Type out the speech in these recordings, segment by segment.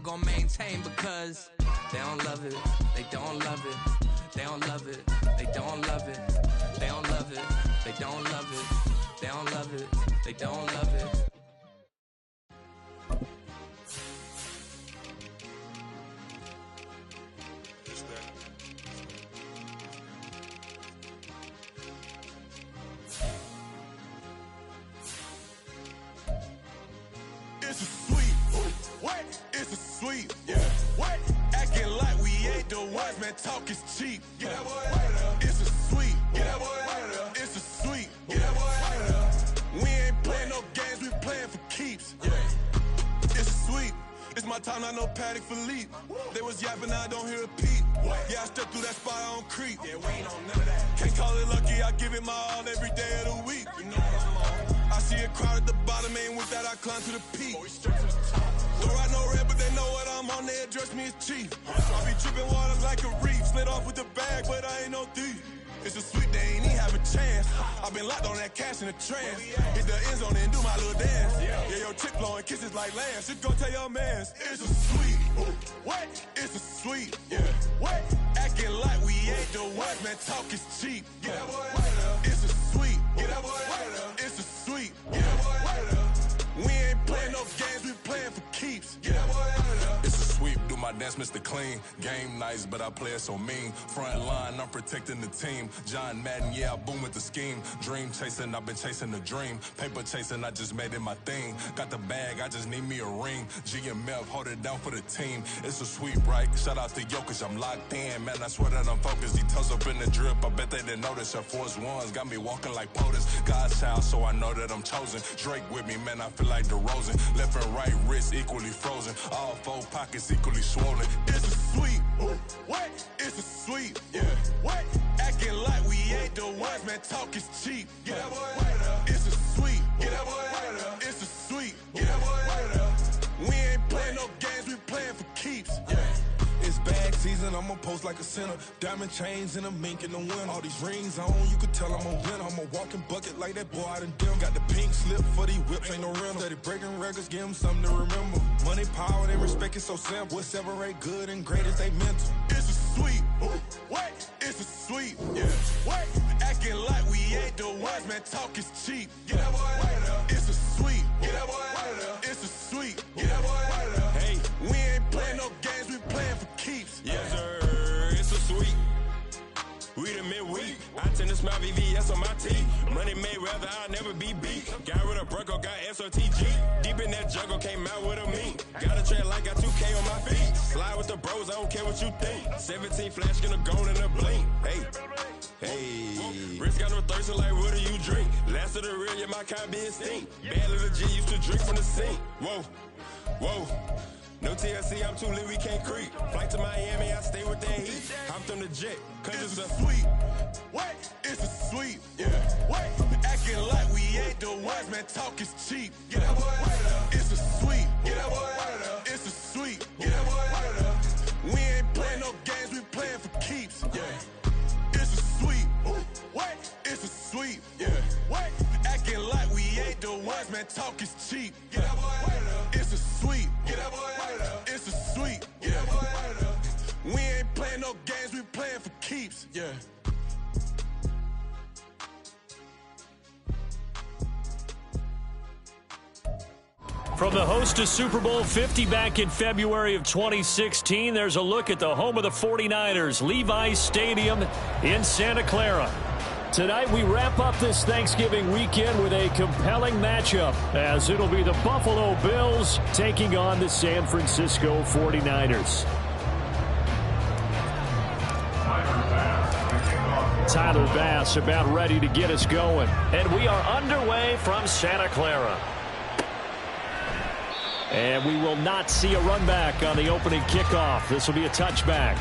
gon' maintain because they don't love it, they don't love it, they don't love it, they don't love it, they don't love it, they don't love it, they don't love it, they don't love it. It's a sweet, what? It's a sweet, yeah. What? Acting like we ain't the ones, man. Talk is cheap. Get that boy out of there. It's a sweet, get that boy out of there. It's a sweet, get that boy out of there. We ain't playing no games, we playing for keeps. Yeah. It's a sweet. It's my time, not no Paddock Philippe. They was yapping, I don't hear a peep. Yeah, I stepped through that spot, I don't creep. Yeah, we ain't on none of that. Can't call it lucky, I give it my all every day of the week. You know what I'm on. I see a crowd at the bottom, and with that I climb to the peak. Don't ride no red, but they know what I'm on, they address me as chief. I be tripping water like a reef, slid off with the bag, but I ain't no thief. It's a sweet, they ain't even have a chance. I been locked on that cash in a trance. Hit the end zone and do my little dance. Yeah, your chick blowing kisses like lambs. Just go tell your mans. It's a sweet. What? It's a sweet. Yeah. What? Acting like we ain't the ones, man. Talk is cheap. Get that boy out of there. It's a sweet. Get that boy out of there. It's a sweet. Get that boy out of there. We ain't playing no games, we playing for keeps. Get that boy out of there. It's a sweep, do my dance, Mr. Clean. Game nice, but I play it so mean. Front line, I'm protecting the team. John Madden, yeah, I boom with the scheme. Dream chasing, I've been chasing the dream. Paper chasing, I just made it my thing. Got the bag, I just need me a ring. GMF, hold it down for the team. It's a sweep, right? Shout out to Jokic, I'm locked in. Man, I swear that I'm focused. These toes up in the drip, I bet they didn't notice. Air Force Ones got me walking like POTUS. God's child, so I know that I'm chosen. Drake with me, man, I feel like DeRozan. Left and right wrist equally frozen. All four pockets equally swollen. It's a sweet. What? It's a sweet. Yeah. What? Acting like we ain't the ones, man. Talk is cheap. Get that boy out of there. It's a sweet. Get that boy out of there. It's a sweet. Get that boy out of there. We ain't playing no games, we playing for keeps. Yeah. It's bag season, I'ma post like a sinner. Diamond chains and a mink in the wind. All these rings on, you could tell I'm a winner. I'm a walking bucket like that boy out in dim. Got the pink slip for these whips, ain't no rental. Steady breaking records, give them something to remember. Money, power, they respect it so simple. What separate good and great is they mental. It's a sweet. What? It's a sweet. Yeah. What? Acting like we ain't the ones, man. Talk is cheap. Get that boy out of there. It's a sweet. Get that boy out of there. It's a sweet. Get that boy out of there. Hey, we ain't playing no games, we playing for keeps. Yes, sir. It's a sweet. We the midweek. I tend to smile VVS on my teeth. Money made rather I'll never be beat. Got rid of Bronco, got SOTG. Deep in that jungle, came out with a meat. Got a trail like got 2K on my feet. Slide with the bros, I don't care what you think. 17 flash, gonna go in a blink. Hey. Hey, Rich got no thirst, like what do you drink? Last of the real, yeah, my kind be extinct. Bad little G used to drink from the sink. Whoa, whoa. No TLC, I'm too lit, we can't creep. Flight to Miami, I stay with that heat. Hopped on the jet, cause it's a sweet. What? It's a sweet. Yeah. What? Acting like we ain't the ones, man. Talk is cheap. Get that boy out of there. It's a sweet. Get that boy out of there. It's a sweet. Get that boy out of there. We ain't playing no games, we playing for keeps. Yeah. It's a sweet. What? It's a sweet. Yeah. What? Acting like we ain't the ones, man. Talk is cheap. Get that boy out of there. It's a sweet. Get that boy out of there. It's a sweet. Get that boy out of there. We ain't playing no games, we playing for keeps. Yeah. From the host to Super Bowl 50 back in February of 2016, there's a look at the home of the 49ers, Levi's Stadium in Santa Clara. Tonight we wrap up this Thanksgiving weekend with a compelling matchup, as it'll be the Buffalo Bills taking on the San Francisco 49ers. Tyler Bass about ready to get us going. And we are underway from Santa Clara. And we will not see a run back on the opening kickoff. This will be a touchback.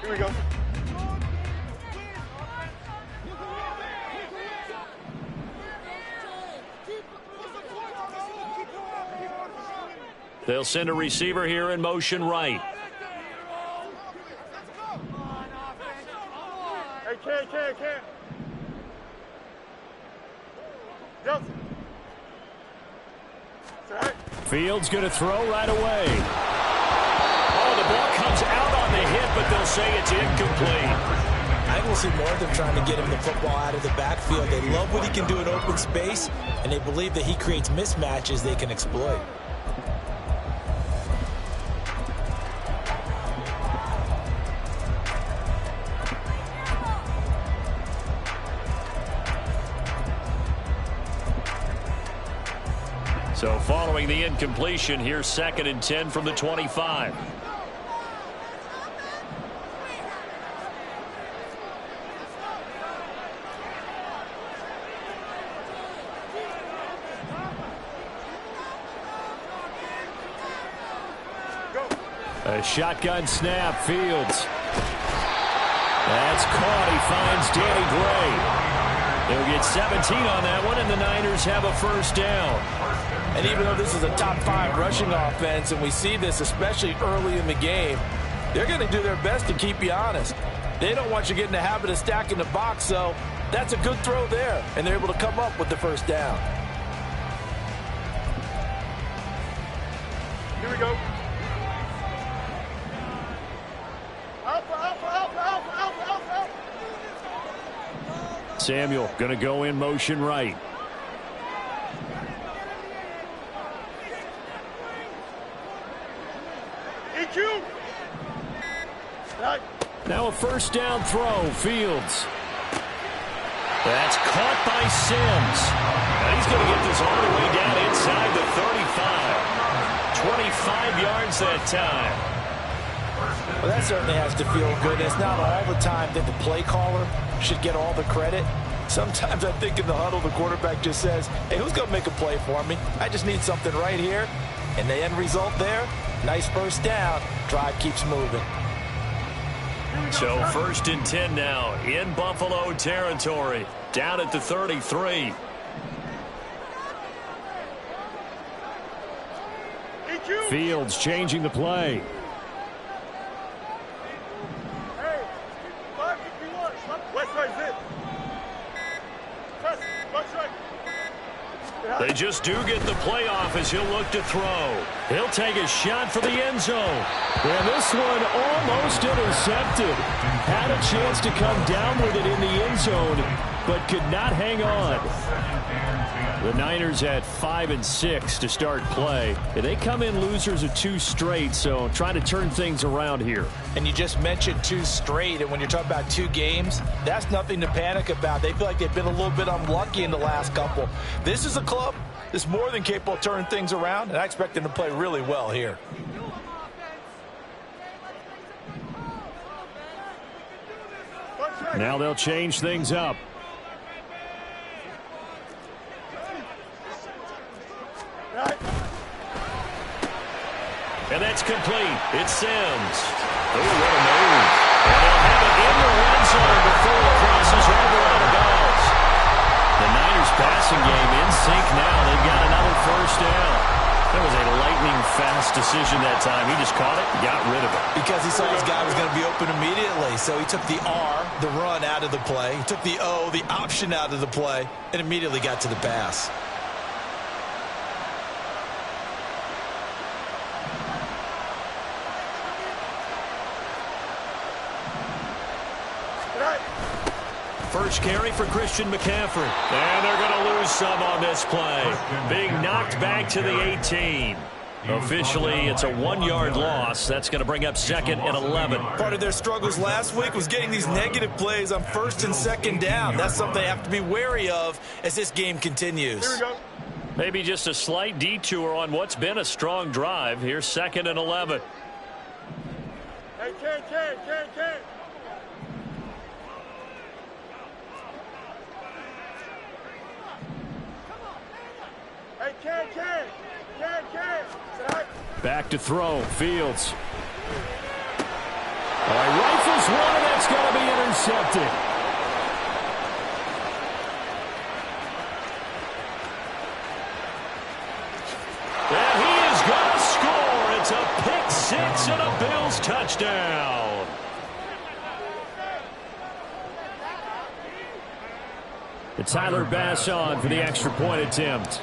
Here we go. They'll send a receiver here in motion right. Hey, Ken. Yes. Fields going to throw right away. Oh, the ball comes out on the hit, but they'll say it's incomplete. I will see more of them trying to get him the football out of the backfield. They love what he can do in open space, and they believe that he creates mismatches they can exploit. So following the incompletion, here's 2nd and 10 from the 25. A shotgun snap, Fields. That's caught. He finds Danny Gray. He'll get 17 on that one, and the Niners have a first down. And even though this is a top 5 rushing offense, and we see this especially early in the game, they're going to do their best to keep you honest. They don't want you to get in the habit of stacking the box, so that's a good throw there, and they're able to come up with the first down. Here we go. Samuel going to go in motion right. Now a first down throw, Fields. That's caught by Sims. Now he's going to get this all the way down inside the 35. 25 yards that time. Well, that certainly has to feel good. It's not all the time that the play caller should get all the credit. Sometimes I think in the huddle, the quarterback just says, hey, who's going to make a play for me? I just need something right here. And the end result there, nice first down. Drive keeps moving. So 1st and 10 now in Buffalo territory. Down at the 33. Fields changing the play. They just do get the playoff as he'll look to throw. He'll take a shot for the end zone. And this one almost intercepted. Had a chance to come down with it in the end zone, but could not hang on. The Niners had 5 and 6 to start play. They come in losers of 2 straight, so trying to turn things around here. And you just mentioned 2 straight, and when you're talking about 2 games, that's nothing to panic about. They feel like they've been a little bit unlucky in the last couple. This is a club that's more than capable of turning things around, and I expect them to play really well here. Now they'll change things up. And that's complete. It's Sims. Oh, what a move. And they'll have it in the red zone before it crosses over out of bounds. The Niners passing game in sync now. They've got another first down. That was a lightning-fast decision that time. He just caught it and got rid of it. Because he saw his guy was going to be open immediately. So he took the R, the run, out of the play. He took the O, the option, out of the play, and immediately got to the pass. First carry for Christian McCaffrey. And they're going to lose some on this play. Being knocked back to the 18. Officially, it's a 1-yard loss. That's going to bring up 2nd and 11. Part of their struggles last week was getting these negative plays on 1st and 2nd down. That's something they have to be wary of as this game continues. Here we go. Maybe just a slight detour on what's been a strong drive. Here's 2nd and 11. Hey, Ken. Back to throw. Fields. Rifles one, and that's going to be intercepted. And he is going to score. 6 and a Bills touchdown. It's Tyler Bass on for the extra point attempt.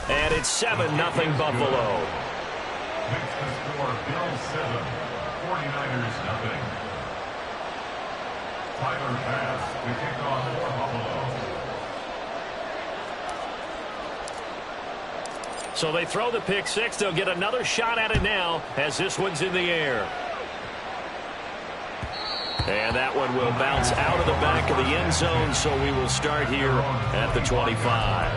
And it's 7-0 Buffalo. Makes the score Bills 7, 49ers 0. Tyler Bass to kick off for Buffalo. So they throw the pick six. They'll get another shot at it now as this one's in the air. And that one will bounce out of the back of the end zone, so we will start here at the 25.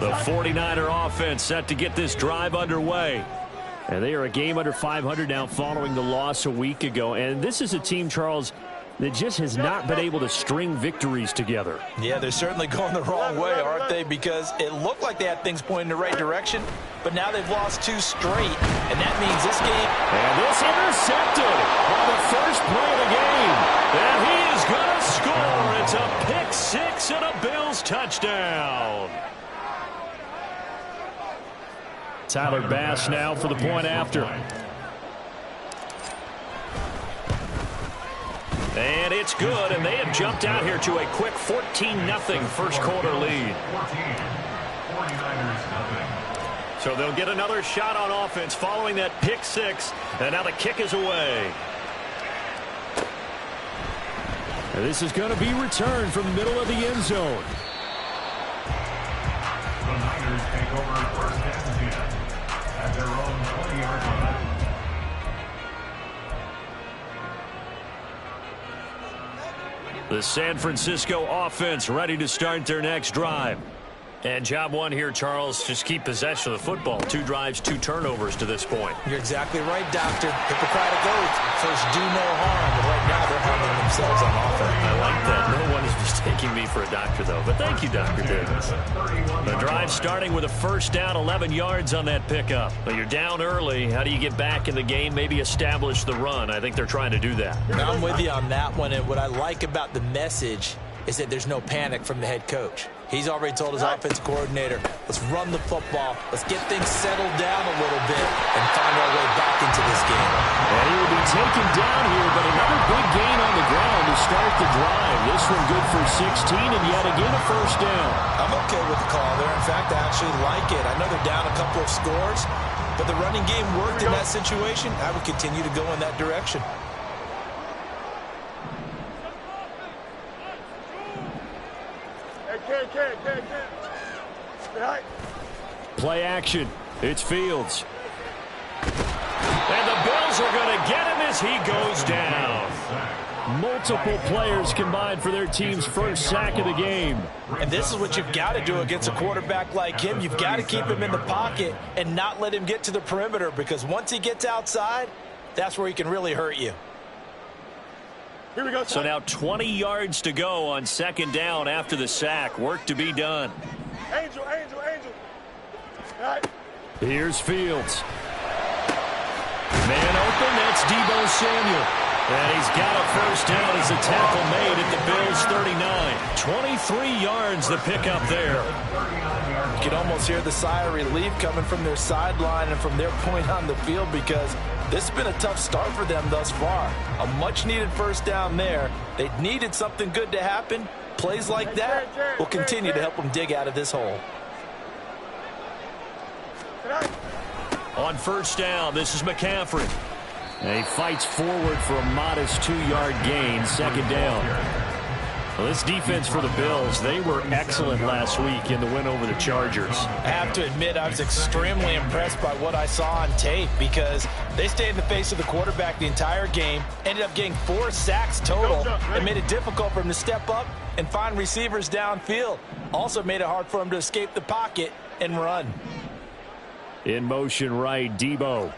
The 49er offense set to get this drive underway. And they are a game under 500 now following the loss a week ago. And this is a team, Charles, that just has not been able to string victories together. Yeah, they're certainly going the wrong way, aren't they? Because it looked like they had things pointing in the right direction, but now they've lost 2 straight, and that means this game... And this intercepted on the first play of the game. And he is going to score. It's a pick six and a Bills touchdown. Tyler Bass now for the point after. And it's good, and they have jumped out here to a quick 14-0 first quarter lead. 49ers 0. So they'll get another shot on offense following that pick six, and now the kick is away. And this is going to be returned from the middle of the end zone. The Niners take over first and 10 at their own 20-yard line. The San Francisco offense ready to start their next drive. And job one here, Charles, just keep possession of the football. 2 drives, 2 turnovers to this point. You're exactly right, Doctor. Hippocratic oath. First, do no harm. But right now, they're harming themselves on offense. I like that. No one is mistaking me for a doctor, though. But thank you, Dr. Davis. The drive starting with a first down, 11 yards on that pickup. But you're down early. How do you get back in the game, maybe establish the run? I think they're trying to do that. I'm with you on that one. And what I like about the message is that there's no panic from the head coach. He's already told his offensive coordinator, let's run the football, let's get things settled down a little bit and find our way back into this game. And he will be taken down here, but another big gain on the ground to start the drive. This one good for 16, and yet again a first down. I'm okay with the call there. In fact, I actually like it. I know they're down a couple of scores, but the running game worked in that situation. I would continue to go in that direction. Play action. It's Fields. And the Bills are going to get him as he goes down. Multiple players combined for their team's first sack of the game. And this is what you've got to do against a quarterback like him. You've got to keep him in the pocket and not let him get to the perimeter, because once he gets outside, that's where he can really hurt you. Here we go. So now 20 yards to go on second down after the sack. Work to be done. Angel. All right. Here's Fields. Man open, that's Deebo Samuel. And he's got a first down as a tackle made at the Bills' 39. 23 yards the pickup there. You can almost hear the sigh of relief coming from their sideline and from their point on the field, because this has been a tough start for them thus far. A much-needed first down there. They needed something good to happen. Plays like that will continue to help them dig out of this hole. On first down, this is McCaffrey. And he fights forward for a modest 2-yard gain, second down. Well, this defense for the Bills, they were excellent last week in the win over the Chargers. I have to admit, I was extremely impressed by what I saw on tape, because they stayed in the face of the quarterback the entire game, ended up getting 4 sacks total, and made it difficult for him to step up and find receivers downfield. Also made it hard for him to escape the pocket and run. In motion right, Deebo.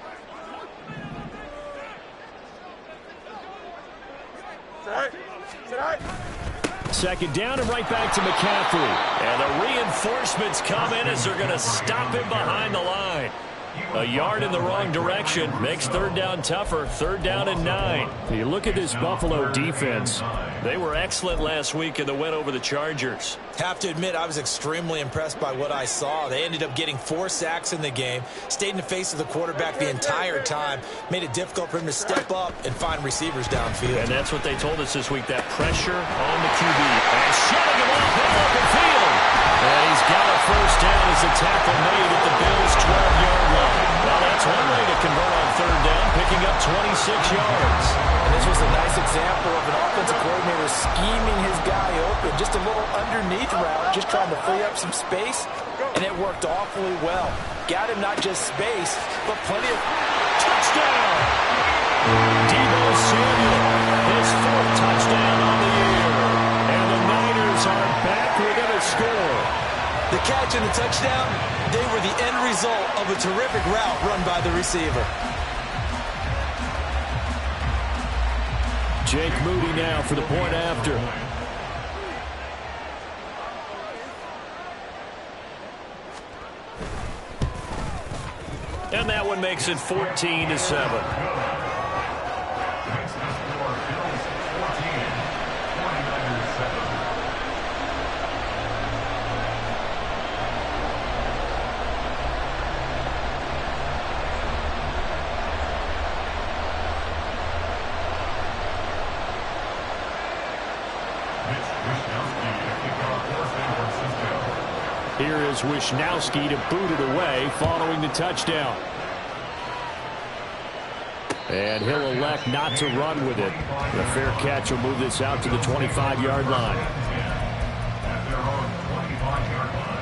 Second down and right back to McCaffrey. And the reinforcements come in as they're going to stop him behind the line. A yard in the wrong direction makes third down tougher. Third down and 9. You look at this Buffalo defense. They were excellent last week in the win over the Chargers. Have to admit, I was extremely impressed by what I saw. They ended up getting 4 sacks in the game, stayed in the face of the quarterback the entire time, made it difficult for him to step up and find receivers downfield. And that's what they told us this week, that pressure on the QB. And shutting him off in open field. And he's got a first down as the tackle made at the Bills' 12-yard line. Well, that's one way to convert on third down, picking up 26 yards. And this was a nice example of an offensive coordinator scheming his guy open. Just a little underneath route, just trying to free up some space, and it worked awfully well. Got him not just space, but plenty of touchdown. Deebo Samuel, his 4th touchdown on the year. And the Niners are back within a score. The catch and the touchdown, they were the end result of a terrific route run by the receiver. Jake Moody now for the point after. And that one makes it 14-7. Here is Wisnowski to boot it away following the touchdown. And he'll elect not to run with it. A fair catch will move this out to the 25-yard line. At their own 25-yard line.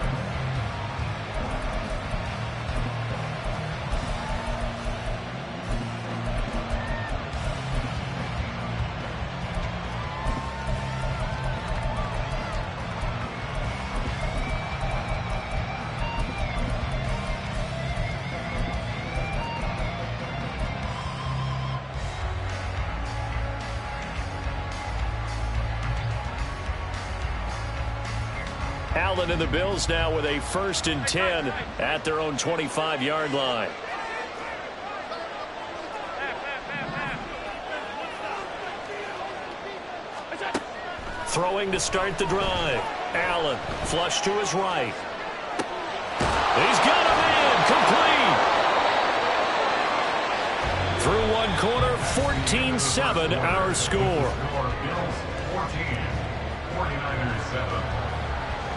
Allen and the Bills now with a 1st and 10 at their own 25-yard line. Throwing to start the drive. Allen, flush to his right. He's got him in, complete. Through one quarter, 14-7 our score. Bills 14, 49ers 7.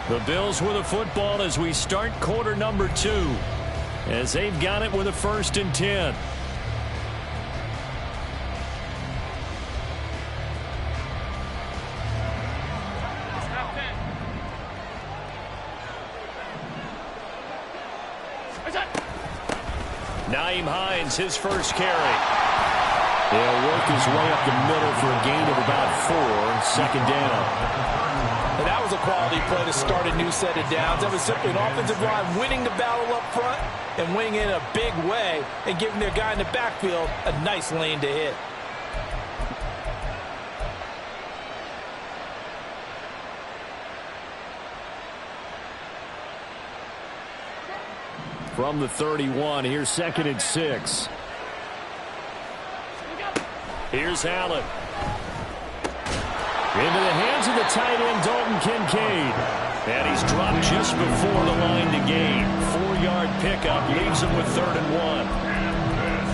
The Bills with a football as we start quarter number 2, as they've got it with a 1st and 10. Nyheim Hines, his first carry. He'll work his way up the middle for a gain of about 4, 2nd down. And that was a quality play to start a new set of downs. That was simply an offensive line winning the battle up front and winning in a big way and giving their guy in the backfield a nice lane to hit. From the 31, here's 2nd and 6. Here's Allen. Into the hands of the tight end, Dalton Kincaid. And he's dropped just before the line to gain. 4-yard pickup leaves him with 3rd and 1.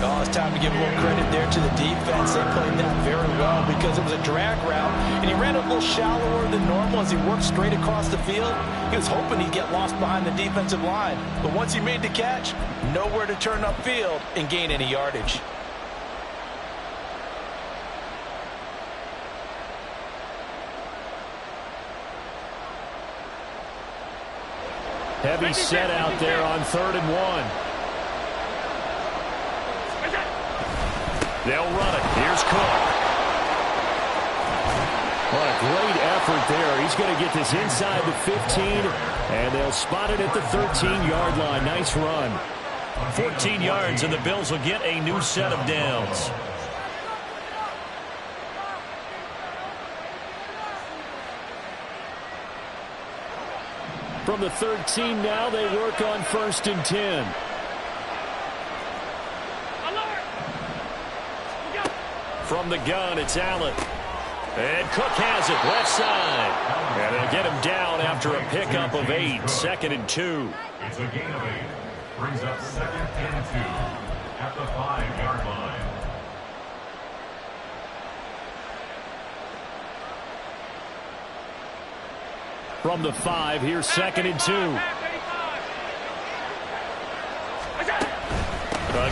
Oh, it's time to give a little credit there to the defense. They played that very well because it was a drag route, and he ran a little shallower than normal as he worked straight across the field. He was hoping he'd get lost behind the defensive line. But once he made the catch, nowhere to turn upfield and gain any yardage. Heavy set out there on 3rd and 1. They'll run it. Here's Cook. What a great effort there. He's going to get this inside the 15, and they'll spot it at the 13-yard line. Nice run. 14 yards, and the Bills will get a new set of downs. From the 13 now, they work on 1st and 10. From the gun, it's Allen. And Cook has it, left side. And they'll get him down after a pickup of 8, 2nd and 2. It's a gain of 8. Brings up 2nd and 2 at the 5-yard line. From the 5, here's 2nd and 2.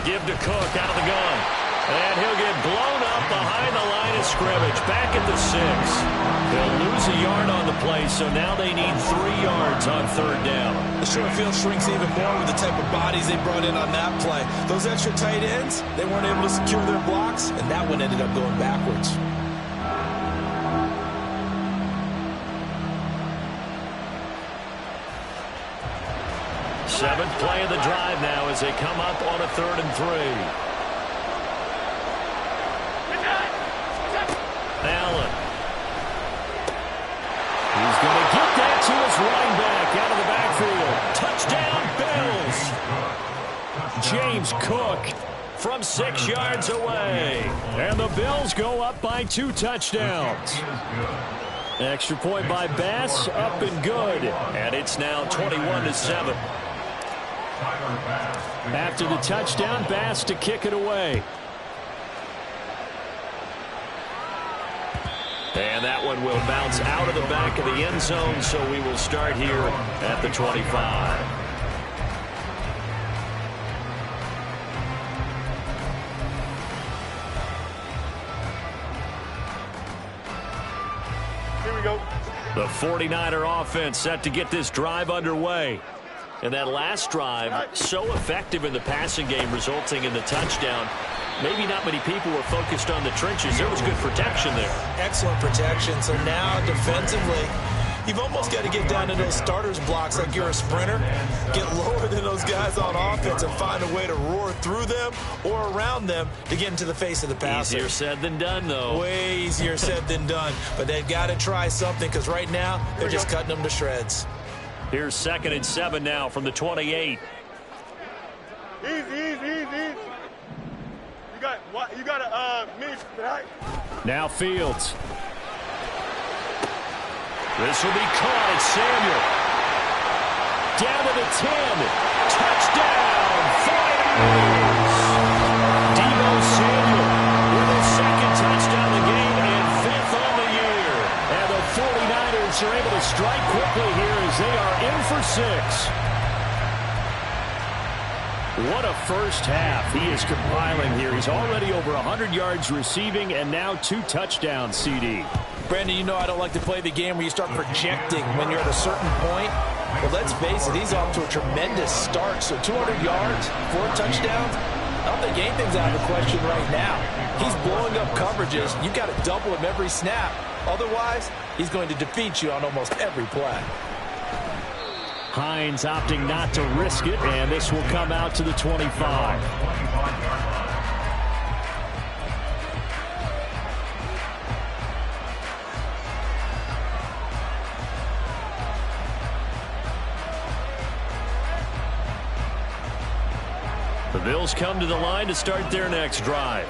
Give to Cook out of the gun. And he'll get blown up behind the line of scrimmage. Back at the 6. They'll lose a yard on the play, so now they need 3 yards on 3rd down. The short field shrinks even more with the type of bodies they brought in on that play. Those extra tight ends, they weren't able to secure their blocks, and that one ended up going backwards. Seventh play of the drive now as they come up on a 3rd and 3. Allen. He's going to get that to his running back out of the backfield. Touchdown, Bills. James Cook from 6 yards away. And the Bills go up by 2 touchdowns. Extra point by Bass, up and good. And it's now 21-7. After the touchdown, Bass to kick it away. And that one will bounce out of the back of the end zone, so we will start here at the 25. Here we go. The 49er offense set to get this drive underway. And that last drive, so effective in the passing game, resulting in the touchdown. Maybe not many people were focused on the trenches. There was good protection there. Excellent protection. So now defensively, you've almost got to get down to those starters blocks like you're a sprinter. Get lower than those guys on offense and find a way to roar through them or around them to get into the face of the passer. Easier said than done, though. Way easier said than done. But they've got to try something because right now they're just cutting them to shreds. Here's 2nd and 7 now from the 28. Easy. You got a miss, right? Now Fields. This will be caught. It's Samuel. Down to the 10. Touchdown, 49ers. Deebo Samuel with his 2nd touchdown of the game and 5th on the year. And the 49ers are able to strike quickly here as they are in for 6. What a first half he is compiling here. He's already over 100 yards receiving and now 2 touchdowns, CD. Brandon, you know I don't like to play the game where you start projecting when you're at a certain point. But let's face it, he's off to a tremendous start. So 200 yards, 4 touchdowns. I don't think anything's out of the question right now. He's blowing up coverages. You've got to double him every snap. Otherwise, he's going to defeat you on almost every play. Hines opting not to risk it, and this will come out to the 25. The Bills come to the line to start their next drive.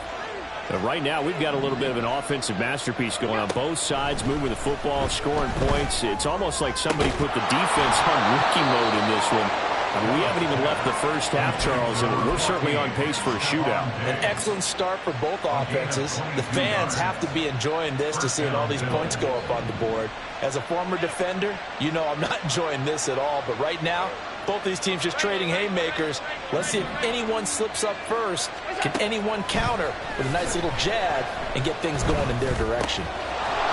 And right now, we've got a little bit of an offensive masterpiece going on. Both sides moving the football, scoring points. It's almost like somebody put the defense on rookie mode in this one. We haven't even left the first half, Charles, and we're certainly on pace for a shootout. An excellent start for both offenses. The fans have to be enjoying this to seeing all these points go up on the board. As a former defender, you know I'm not enjoying this at all. But right now, both these teams just trading haymakers. Let's see if anyone slips up first. Can anyone counter with a nice little jab and get things going in their direction?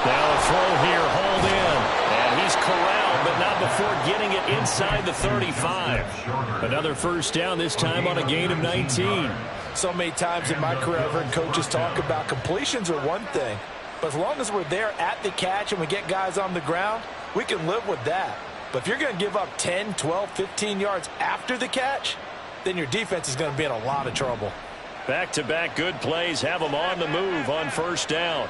Now a throw here, hauled in. And he's corralled, but not before getting it inside the 35. Another first down, this time on a gain of 19. So many times in my career, I've heard coaches talk about completions are one thing. But as long as we're there at the catch and we get guys on the ground, we can live with that. But if you're going to give up 10, 12, 15 yards after the catch, then your defense is going to be in a lot of trouble. Back-to-back good plays have them on the move on first down.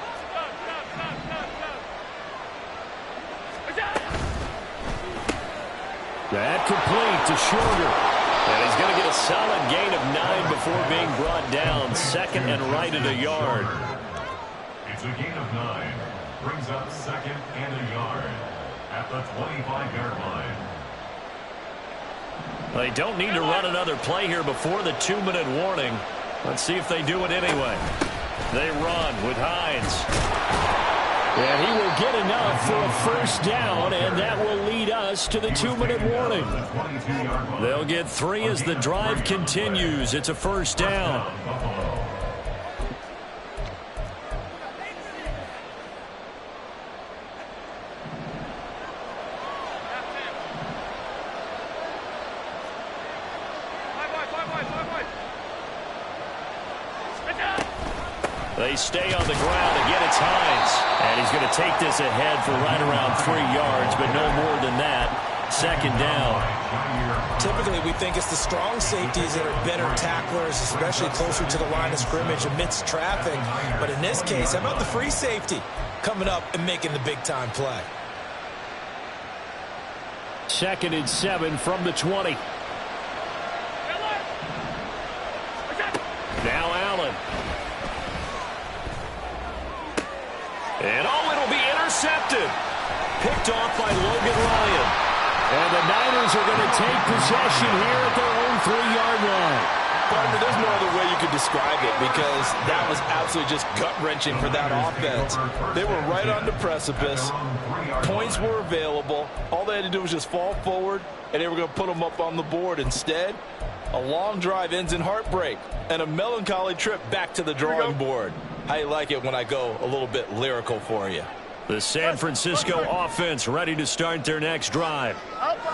That complete to Shorter. And he's going to get a solid gain of 9 before being brought down. 2nd and right at a yard. It's a gain of 9. Brings up 2nd and a yard at the 25-yard line. They don't need to run another play here before the 2-minute warning. Let's see if they do it anyway. They run with Hines. And he will get enough for a first down, and that will lead us to the 2-minute warning. They'll get 3 as the drive continues. It's a first down. They stay on the ground. Again, it's Hines. And he's going to take this ahead for right around 3 yards, but no more than that. 2nd down. Typically, we think it's the strong safeties that are better tacklers, especially closer to the line of scrimmage amidst traffic. But in this case, how about the free safety coming up and making the big-time play? 2nd and 7 from the 20. Now Allen. And it'll be intercepted. Picked off by Logan Ryan. And the Niners are going to take possession here at their own 3-yard line. Partner, there's no other way you could describe it because that was absolutely just gut-wrenching for that offense. They were right on the precipice. Points were available. All they had to do was just fall forward, and they were going to put them up on the board. Instead, a long drive ends in heartbreak and a melancholy trip back to the drawing board. How you like it when I go a little bit lyrical for you? The San Francisco offense ready to start their next drive.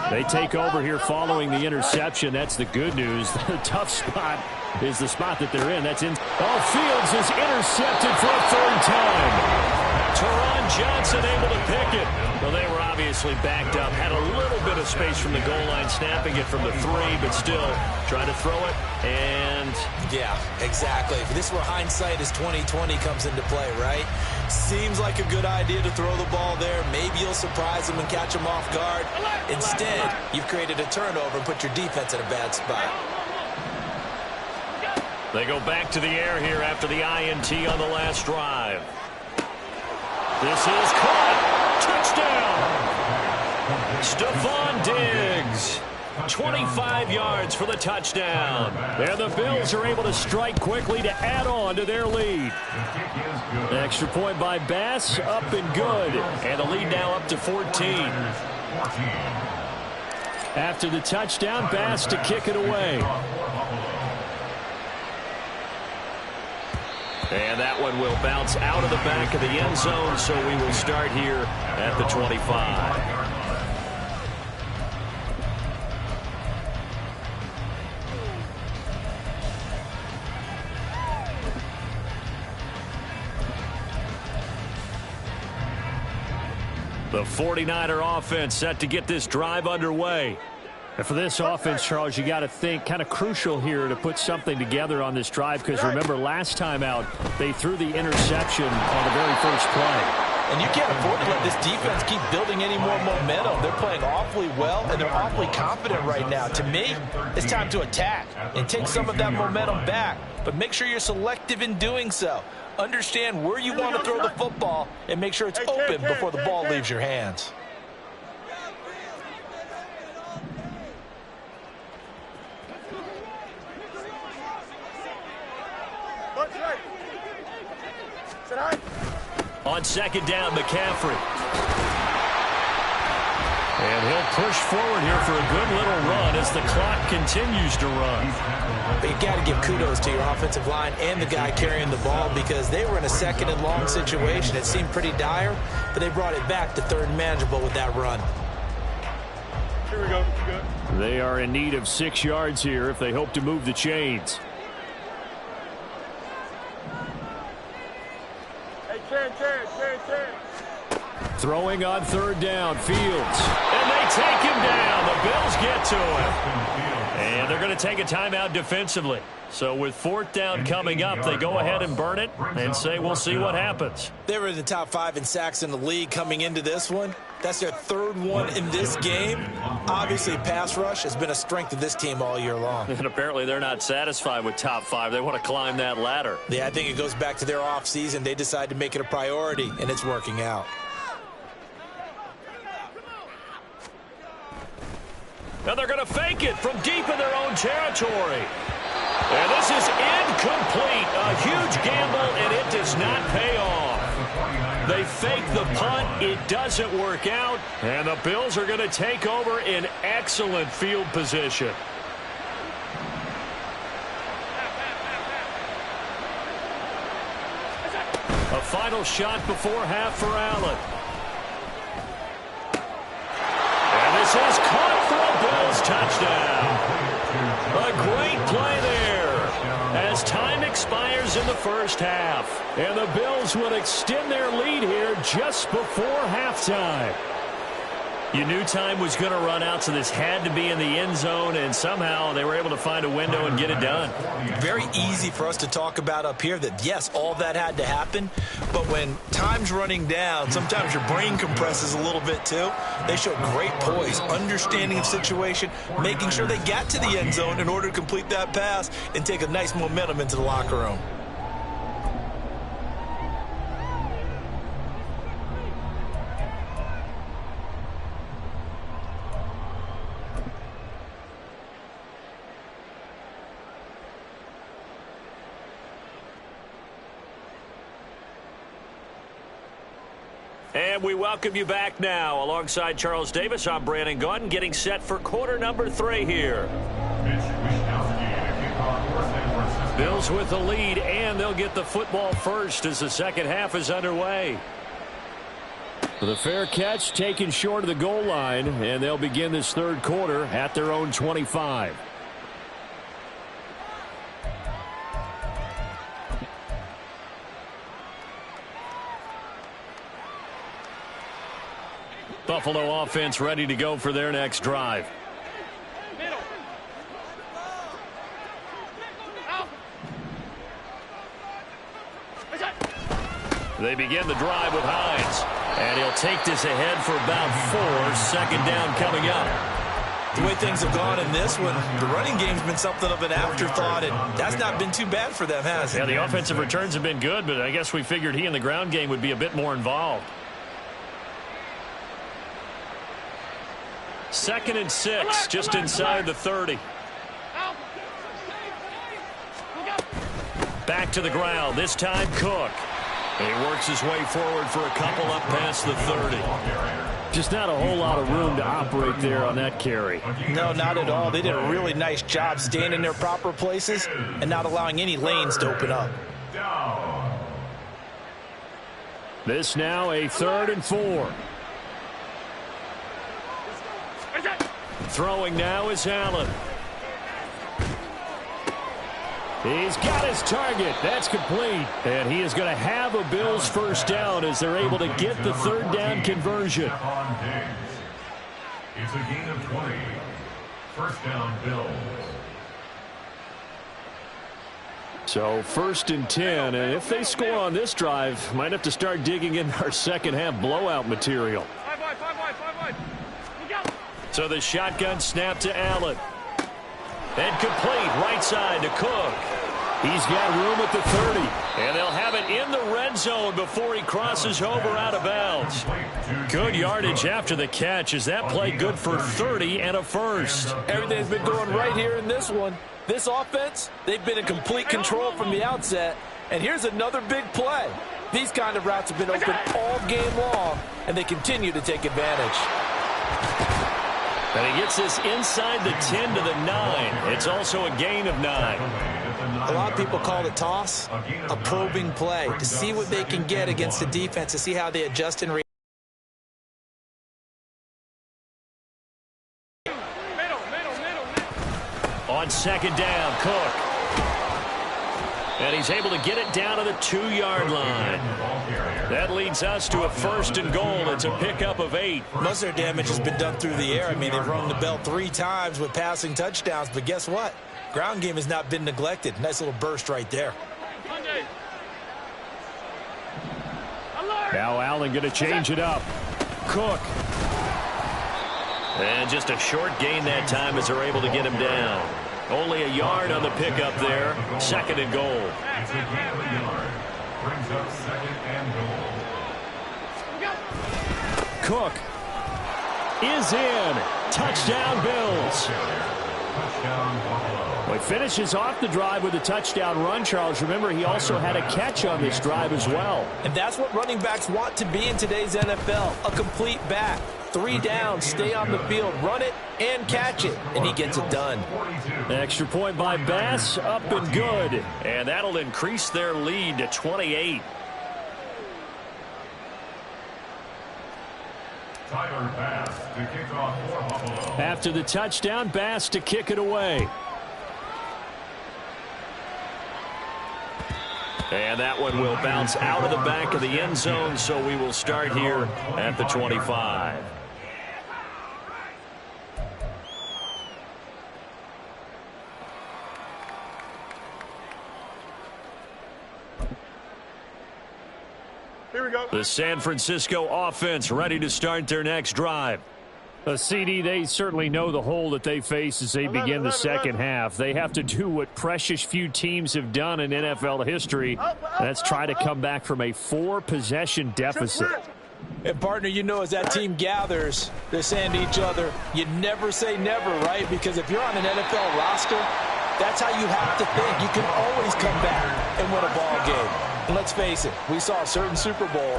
They take over here following the interception. That's the good news. The tough spot is the spot that they're in. That's in. Oh, Fields is intercepted for a 3rd time. Teron Johnson able to pick it. Well, they were obviously backed up. Had a little bit of space from the goal line, snapping it from the 3, but still trying to throw it. And yeah, exactly. This is where hindsight is 20/20 comes into play, right? Seems like a good idea to throw the ball there. Maybe you'll surprise them and catch them off guard. Instead, you've created a turnover and put your defense in a bad spot. They go back to the air here after the INT on the last drive. This is caught. Touchdown. Stephon Diggs. 25 yards for the touchdown. And the Bills are able to strike quickly to add on to their lead. Extra point by Bass, up and good. And the lead now up to 14. After the touchdown, Bass to kick it away. And that one will bounce out of the back of the end zone, so we will start here at the 25. The 49er offense set to get this drive underway. And for this offense, Charles, you got to think kind of crucial here to put something together on this drive because remember last time out they threw the interception on the very first play. And you can't afford to let this defense keep building any more momentum. They're playing awfully well, and they're awfully confident right now. To me, it's time to attack and take some of that momentum back. But make sure you're selective in doing so. Understand where you want to throw the football and make sure it's open before the ball leaves your hands. On 2nd down, McCaffrey. And he'll push forward here for a good little run as the clock continues to run. But you got to give kudos to your offensive line and the guy carrying the ball because they were in a 2nd and long situation. It seemed pretty dire, but they brought it back to 3rd and manageable with that run. Here we go. Good. They are in need of 6 yards here if they hope to move the chains. Throwing on 3rd down, Fields. And they take him down. The Bills get to him. And they're going to take a timeout defensively. So with 4th down coming up, they go ahead and burn it and say we'll see what happens. They were in the top 5 in sacks in the league coming into this one. That's their third one in this game. Obviously, pass rush has been a strength of this team all year long. And apparently they're not satisfied with top 5. They want to climb that ladder. Yeah, I think it goes back to their offseason. They decided to make it a priority, and it's working out. Now they're going to fake it from deep in their own territory. And this is incomplete. A huge gamble, and it does not pay off. They fake the punt. It doesn't work out. And the Bills are going to take over in excellent field position. A final shot before half for Allen. And this is caught for a Bills touchdown. A great play there as time expires in the first half. And the Bills will extend their lead here just before halftime. You knew time was going to run out, so this had to be in the end zone, and somehow they were able to find a window and get it done. Very easy for us to talk about up here that, yes, all that had to happen, but when time's running down, sometimes your brain compresses a little bit too. They showed great poise, understanding of situation, making sure they got to the end zone in order to complete that pass and take a nice momentum into the locker room. And we welcome you back now. Alongside Charles Davis, I'm Brandon Gaudin, getting set for quarter number 3 here. Bills with the lead, and they'll get the football first as the second half is underway. The fair catch taken short of the goal line, and they'll begin this third quarter at their own 25. Buffalo offense ready to go for their next drive. They begin the drive with Hines. And he'll take this ahead for about 4. Second down coming up. The way things have gone in this one, the running game's been something of an afterthought, and that's not been too bad for them, has it? Yeah, the offensive returns have been good, but I guess we figured he in the ground game would be a bit more involved. 2nd and 6, just inside the 30. Back to the ground, this time Cook. And he works his way forward for a couple up past the 30. Just not a whole lot of room to operate there on that carry. No, not at all. They did a really nice job staying in their proper places and not allowing any lanes to open up. This now a 3rd and 4. Throwing now is Allen. He's got his target. That's complete. And he is going to have a Bills first down as they're able to get the third down conversion. It's a gain of 20. First down, Bills. So 1st and 10, and if they score on this drive, might have to start digging in our second half blowout material. So the shotgun snap to Allen. And complete, right side to Cook. He's got room at the 30. And they'll have it in the red zone before he crosses over out of bounds. Good yardage after the catch. Is that play good for 30 and a first? Everything's been going right here in this one. This offense, they've been in complete control from the outset. And here's another big play. These kind of routes have been open all game long, and they continue to take advantage. And he gets this inside the 10 to the 9. It's also a gain of 9. A lot of people call it toss, a probing play, to see what they can get against the defense, to see how they adjust and react. On 2nd down, Cook. And he's able to get it down to the 2-yard line. That leads us to a 1st and goal. It's a pickup of 8. Most of their damage has been done through the air. I mean, they've rung the bell 3 times with passing touchdowns, but guess what? Ground game has not been neglected. Nice little burst right there. Now Allen going to change it up. Cook And just a short gain that time as they're able to get him down. Only a yard on the pickup there. 2nd and goal. It's a gain of a yard. Brings up 2nd and goal. Cook is in. Touchdown, Bills. Touchdown, Buffalo. Well, he finishes off the drive with a touchdown run, Charles. Remember, he also had a catch on this drive as well. And that's what running backs want to be in today's NFL, a complete back. 3 down, stay on the field, run it, and catch it, and he gets it done. Extra point by Bass, up and good. And that'll increase their lead to 28. Tyler Bass to kick off for Buffalo. After the touchdown, Bass to kick it away. And that one will bounce out of the back of the end zone, so we will start here at the 25. Here we go. The San Francisco offense ready to start their next drive. CD, they certainly know the hole that they face as they begin the second half. They have to do what precious few teams have done in NFL history. That's try to come back from a 4-possession deficit. And, partner, you know, as that team gathers, they're saying to each other, you never say never, right? Because if you're on an NFL roster, that's how you have to think. You can always come back and win a ball game. And let's face it, we saw a certain Super Bowl,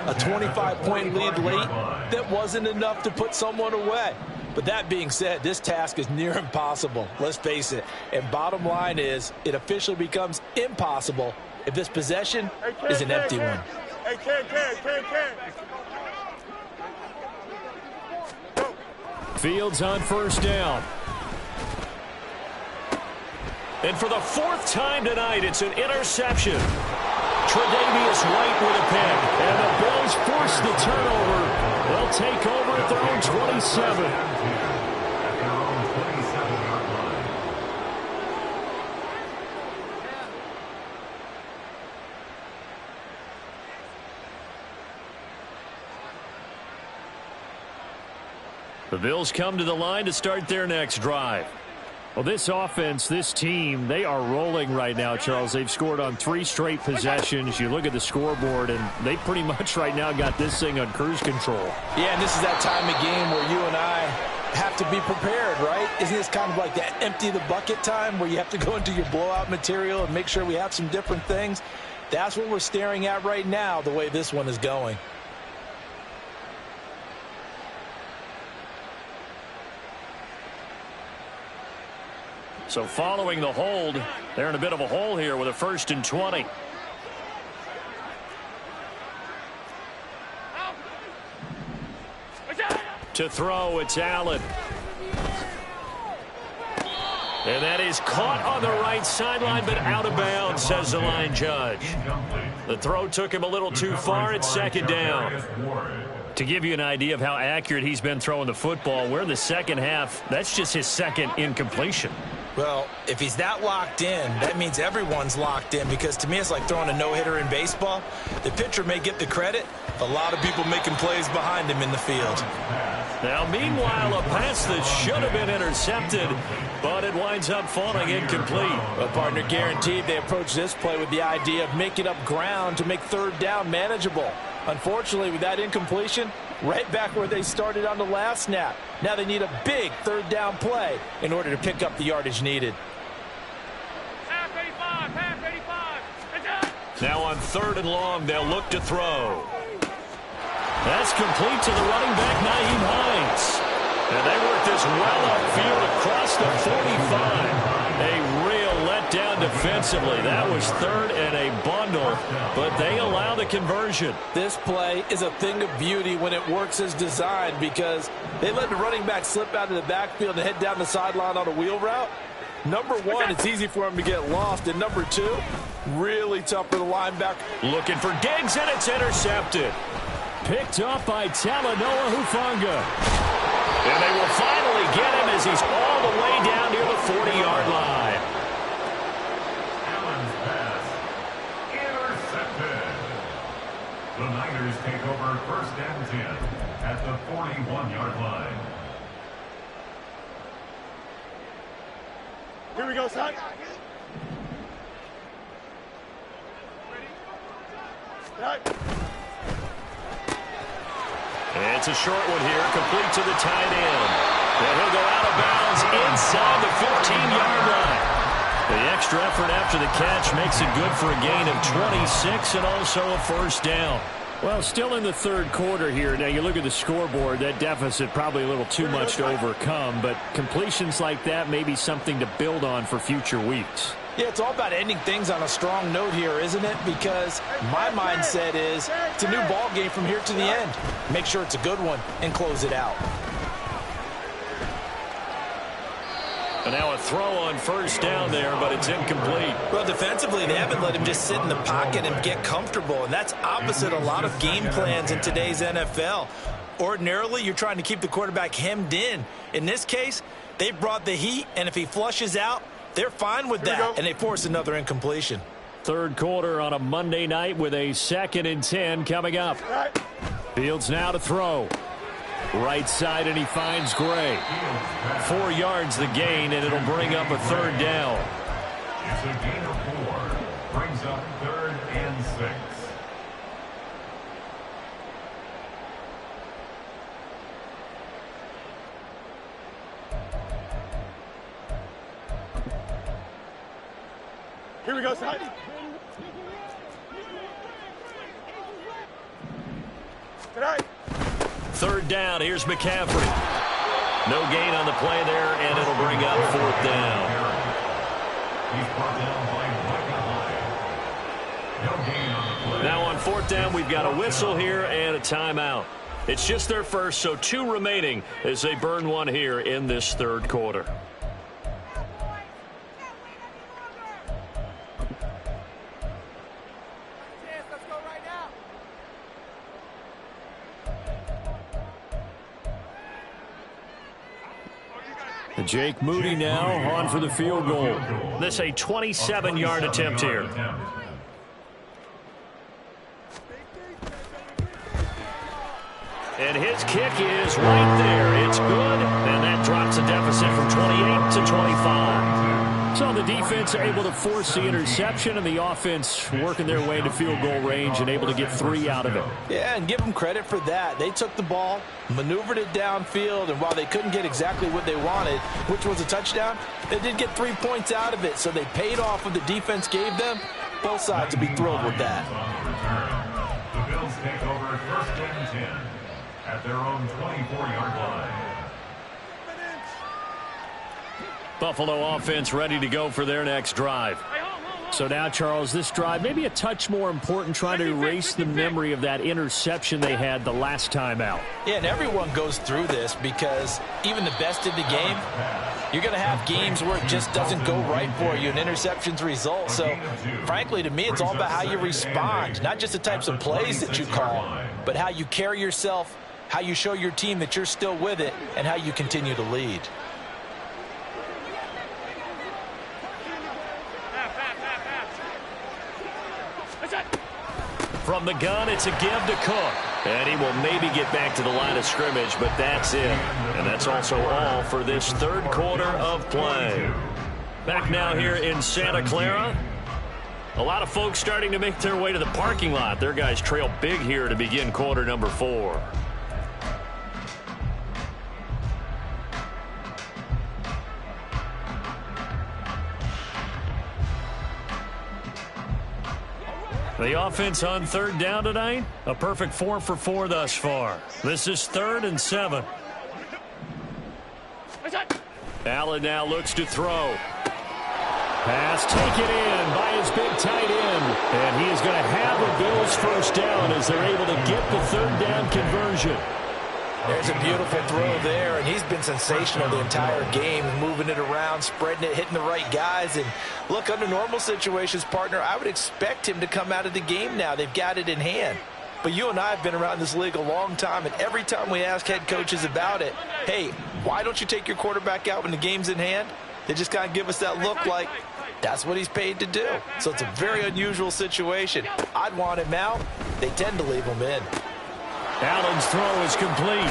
a 25-point lead late that wasn't enough to put someone away. But that being said, this task is near impossible. Let's face it. And bottom line is, it officially becomes impossible if this possession is an empty one. Hey, Ken. Fields on 1st down. And for the 4th time tonight, it's an interception. Tre'Davious White with a pick. And the Bills force the turnover. They'll take over at their own 27. At their own 27-yard line. The Bills come to the line to start their next drive. Well, this offense, this team, they are rolling right now, Charles. They've scored on 3 straight possessions. You look at the scoreboard, and they pretty much right now got this thing on cruise control. Yeah, and this is that time of game where you and I have to be prepared, right? Isn't this kind of like that empty the bucket time where you have to go into your blowout material and make sure we have some different things? That's what we're staring at right now, the way this one is going. So following the hold, they're in a bit of a hole here with a 1st and 20. To throw, it's Allen. And that is caught on the right sideline, but out of bounds, says the line judge. The throw took him a little too far. It's 2nd down. To give you an idea of how accurate he's been throwing the football, we're in the second half. That's just his 2nd incompletion. Well, if he's that locked in, that means everyone's locked in, because to me it's like throwing a no-hitter in baseball. The pitcher may get the credit, a lot of people making plays behind him in the field. Now, meanwhile, a pass that should have been intercepted, but it winds up falling incomplete. Well, partner, guaranteed they approach this play with the idea of making up ground to make 3rd down manageable. Unfortunately, with that incompletion, right back where they started on the last snap. Now they need a big 3rd down play in order to pick up the yardage needed. Half 85. Now on 3rd and long, they'll look to throw. That's complete to the running back, Nyheim Hines. And they work this well upfield across the 45. A real letdown defensively. That was 3rd and a bundle, but they allow the conversion. This play is a thing of beauty when it works as designed, because they let the running back slip out of the backfield and head down the sideline on a wheel route. Number 1, it's easy for him to get lost, and number 2, really tough for the linebacker. Looking for Diggs, and it's intercepted. Picked up by Talanoa Hufanga. And they will finally get him as he's all the way down near the 40-yard line. Allen's pass intercepted. The Niners take over 1st and 10 at the 41-yard line. Here we go, son. It's a short one here, complete to the tight end. And he'll go out of bounds inside the 15-yard line. The extra effort after the catch makes it good for a gain of 26 and also a first down. Well, still in the third quarter here. Now, you look at the scoreboard, that deficit probably a little too much to overcome, but completions like that may be something to build on for future weeks. Yeah, it's all about ending things on a strong note here, isn't it? Because my mindset is it's a new ball game from here to the end. Make sure it's a good one and close it out. And now a throw on first down there, but it's incomplete. Well, defensively, they haven't let him just sit in the pocket and get comfortable, and that's opposite a lot of game plans in today's NFL. Ordinarily, you're trying to keep the quarterback hemmed in. In this case, they brought the heat, and if he flushes out, they're fine with that, and they force another incompletion. Third quarter on a Monday night with a 2nd and 10 coming up. Fields now to throw. Right side, and he finds Gray. 4 yards the gain, and it'll bring up a third down. It's a gain of 4. Brings up 3rd and 6. Here we go, son. Tonight. Third down, here's McCaffrey. No gain on the play there, and it'll bring up 4th down. He's brought down by Micah Hyde. No gain on the play. Now on 4th down, we've got a whistle here and a timeout. It's just their first, so 2 remaining as they burn one here in this third quarter. Jake Moody now on for the field goal. This a 27-yard attempt here. And his kick is right there. It's good, and that drops a deficit from 28 to 25. So the defense able to force the interception, and the offense working their way into field goal range and able to get 3 out of it. Yeah, and give them credit for that. They took the ball, maneuvered it downfield, and while they couldn't get exactly what they wanted, which was a touchdown, they did get 3 points out of it. So they paid off what the defense gave them. Both sides will be thrilled with that. The Bills take over 1st and 10 at their own 24-yard line. Buffalo offense ready to go for their next drive. So now, Charles, this drive maybe a touch more important, trying to erase the memory of that interception they had the last time out. Yeah, and everyone goes through this because even the best in the game, you're going to have games where it just doesn't go right for you, and interceptions result. So, frankly, to me, it's all about how you respond, not just the types of plays that you call, but how you carry yourself, how you show your team that you're still with it, and how you continue to lead. From the gun, it's a give to Cook. And he will maybe get back to the line of scrimmage, but that's it. And that's also all for this third quarter of play. Back now here in Santa Clara. A lot of folks starting to make their way to the parking lot. Their guys trail big here to begin quarter number 4. The offense on third down tonight, a perfect 4 for 4 thus far. This is 3rd and 7. Allen now looks to throw. Pass taken in by his big tight end. And he is going to have the Bills first down as they're able to get the third down conversion. There's a beautiful throw there, and he's been sensational the entire game, moving it around, spreading it, hitting the right guys. And look, under normal situations, partner, I would expect him to come out of the game now. They've got it in hand. But you and I have been around this league a long time, and every time we ask head coaches about it, hey, why don't you take your quarterback out when the game's in hand? They just kind of give us that look like that's what he's paid to do. So it's a very unusual situation. I'd want him out. They tend to leave him in. Allen's throw is complete.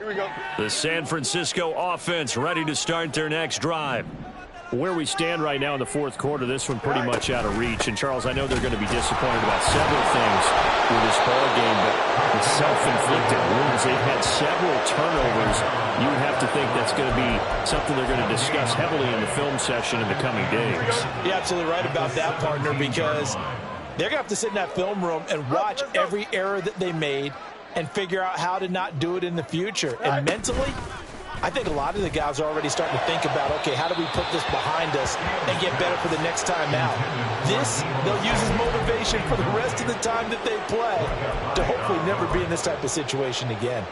Here we go. The San Francisco offense ready to start their next drive. Where we stand right now in the fourth quarter, this one pretty much out of reach. And, Charles, I know they're going to be disappointed about several things with this ball game, but it's self-inflicted wounds. They've had several turnovers. You would have to think that's going to be something they're going to discuss heavily in the film session in the coming days. You're absolutely right about that, partner, because they're going to have to sit in that film room and watch every error that they made and figure out how to not do it in the future. And mentally, I think a lot of the guys are already starting to think about, okay, how do we put this behind us and get better for the next time out? This, they'll use as motivation for the rest of the time that they play to hopefully never be in this type of situation again.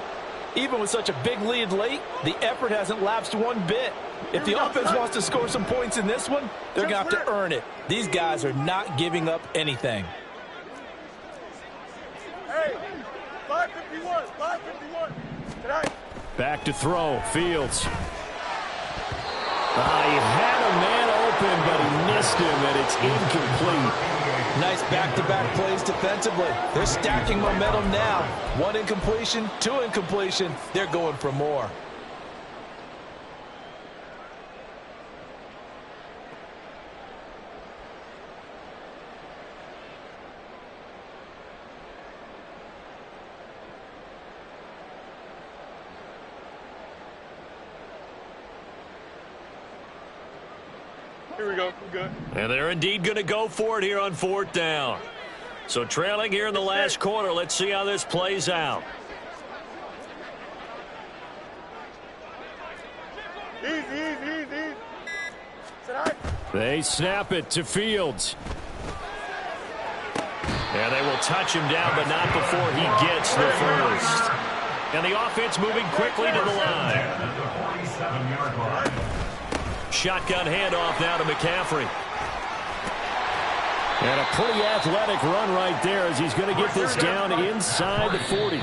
Even with such a big lead late, the effort hasn't lapsed one bit. If the offense wants to score some points in this one, they're going to have to earn it. These guys are not giving up anything. Hey, 551, 551. Tonight. Back to throw, Fields. He had a man open, but he missed him, and it's incomplete. Nice back-to-back plays defensively. They're stacking momentum now. 1 incompletion, 2 incompletion. They're going for more. Here we go. We're good. And they're indeed going to go for it here on 4th down. So trailing here in the last quarter. Let's see how this plays out. Easy. Tonight. They snap it to Fields. And they will touch him down, but not before he gets the first. And the offense moving quickly to the line. Shotgun handoff now to McCaffrey. And a pretty athletic run right there as he's going to get this down inside the 40.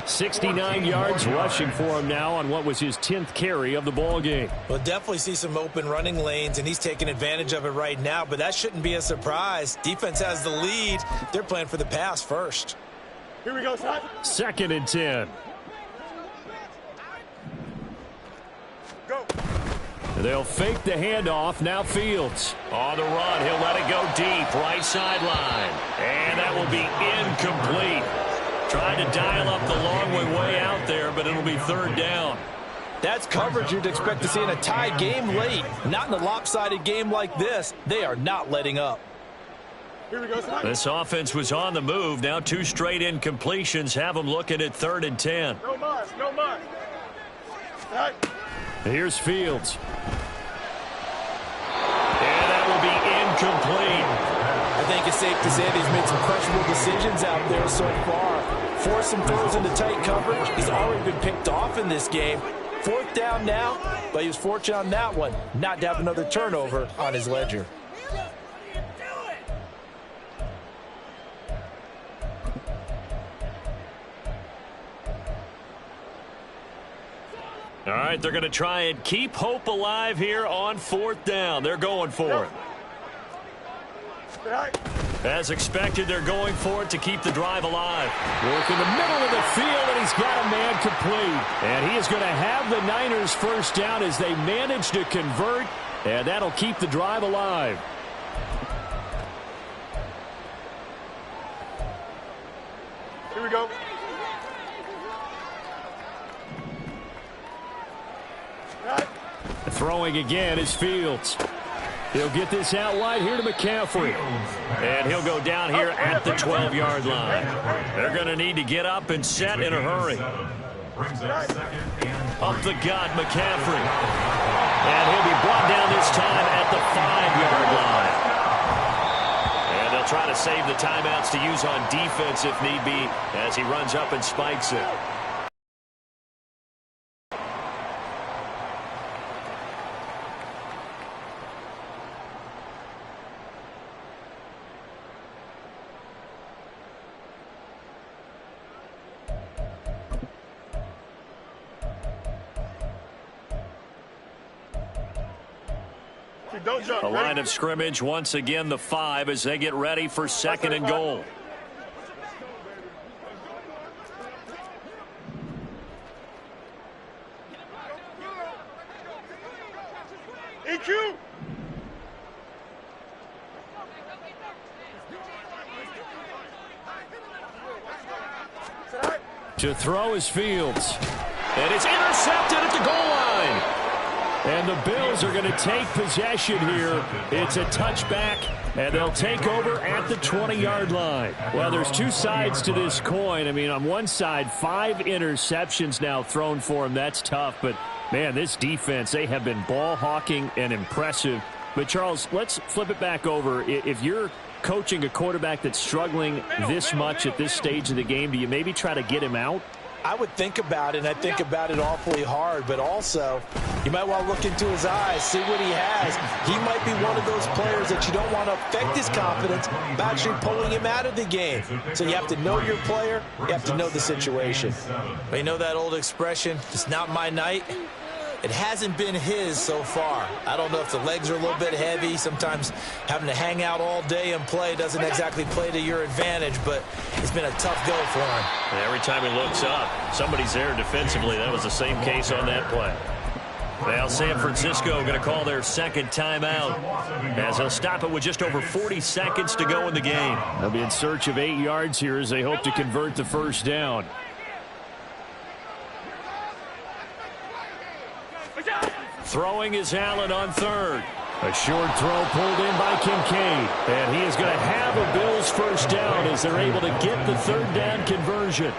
69 yards rushing for him now on what was his 10th carry of the ball game. We'll definitely see some open running lanes, and he's taking advantage of it right now, but that shouldn't be a surprise. Defense has the lead. They're playing for the pass first. Here we go, son. 2nd and 10. Go. They'll fake the handoff. Now Fields on the run. He'll let it go deep. Right sideline. And that will be incomplete. Trying to dial up the long way out there, but it'll be 3rd down. That's coverage you'd expect to see in a tie game late. Not in a lopsided game like this. They are not letting up. Here we go, son. This offense was on the move. Now 2 straight incompletions have them looking at 3rd and 10. No more. Tonight. Here's Fields. And that will be incomplete. I think it's safe to say that he's made some questionable decisions out there so far. Forced some throws into tight coverage. He's already been picked off in this game. 4th down now, but he was fortunate on that one not to have another turnover on his ledger. All right, they're going to try and keep hope alive here on 4th down. They're going for it. As expected, they're going for it to keep the drive alive. Work in the middle of the field, and he's got a man complete. And he is going to have the Niners 1st down as they manage to convert, and that'll keep the drive alive. Here we go. Throwing again is Fields. He'll get this out wide here to McCaffrey. And he'll go down here at the 12-yard line. They're going to need to get up and set in a hurry. Up the gut, McCaffrey. And he'll be brought down this time at the 5-yard line. And they'll try to save the timeouts to use on defense if need be as he runs up and spikes it. Don't jump. A line of scrimmage once again, the 5 as they get ready for 2nd and goal. To throw is Fields. And it's intercepted at the goal line. And the Bills are going to take possession here. It's a touchback, and they'll take over at the 20-yard line. Well, there's two sides to this coin. I mean, on one side, 5 interceptions now thrown for him. That's tough. But, man, this defense, they have been ball hawking and impressive. But, Charles, let's flip it back over. If you're coaching a quarterback that's struggling this much at this stage of the game, do you maybe try to get him out? I would think about it, and I think about it awfully hard, but also you might want to look into his eyes, see what he has. He might be one of those players that you don't want to affect his confidence by actually pulling him out of the game. So you have to know your player, you have to know the situation. But you know that old expression, it's not my night? It hasn't been his so far. I don't know if the legs are a little bit heavy. Sometimes having to hang out all day and play doesn't exactly play to your advantage, but it's been a tough go for him. And every time he looks up, somebody's there defensively. That was the same case on that play. Now San Francisco going to call their second timeout as they'll stop it with just over 40 seconds to go in the game. They'll be in search of 8 yards here as they hope to convert the first down. Throwing is Allen on third. A short throw pulled in by Kincaid. And he is going to have a Bills first down as they're able to get the third down conversion.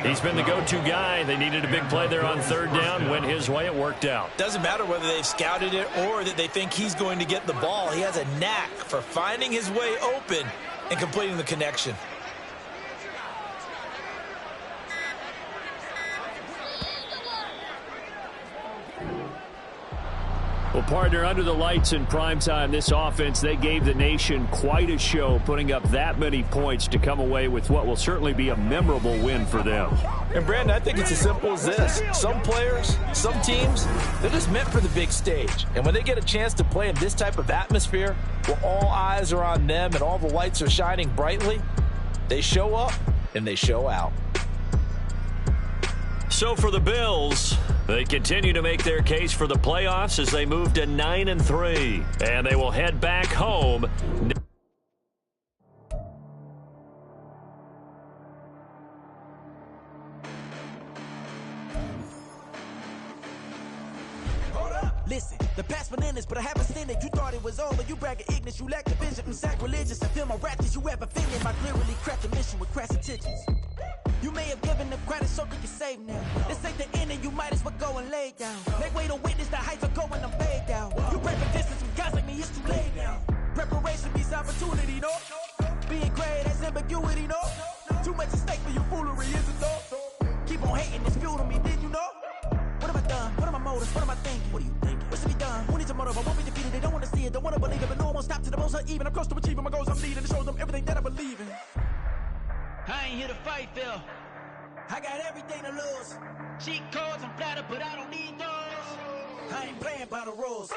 He's been the go-to guy. They needed a big play there on third down. Went his way. It worked out. Doesn't matter whether they've scouted it or that they think he's going to get the ball. He has a knack for finding his way open and completing the connection. Well, partner, under the lights in primetime, this offense, they gave the nation quite a show, putting up that many points to come away with what will certainly be a memorable win for them. And, Brandon, I think it's as simple as this. Some players, some teams, they're just meant for the big stage. And when they get a chance to play in this type of atmosphere, where all eyes are on them and all the lights are shining brightly, they show up and they show out. So for the Bills, they continue to make their case for the playoffs as they move to 9-3. And they will head back home. Listen, the past bananas, but I haven't seen it. You thought it was over. You bragging ignorance. You lack the vision from sacrilegious. I feel my rap that you have opinion. My clearly crafted mission with crass intentions. You may have given them credit so they can save now. This ain't the end and you might as well go and lay down. Make way to witness the heights are going, I'm fade down. You pray for distance from guys like me, it's too late now. Preparation beats opportunity, no? Being great has ambiguity, no? Too much at stake for your foolery, isn't no? Keep on hating, it's fuel to me, did you know? What have I done? What are my motives? What am I thinking? What are you thinking? What's to be done? Who needs a motive? I won't be defeated. They don't want to see it, don't want to believe it, but no one won't stop to the most uneven. I'm close to achieving my goals I'm leading. It shows them everything that I believe in. I ain't here to fight, Phil. I got everything to lose. Cheat codes, I'm flattered, but I don't need those. I ain't playing by the rules.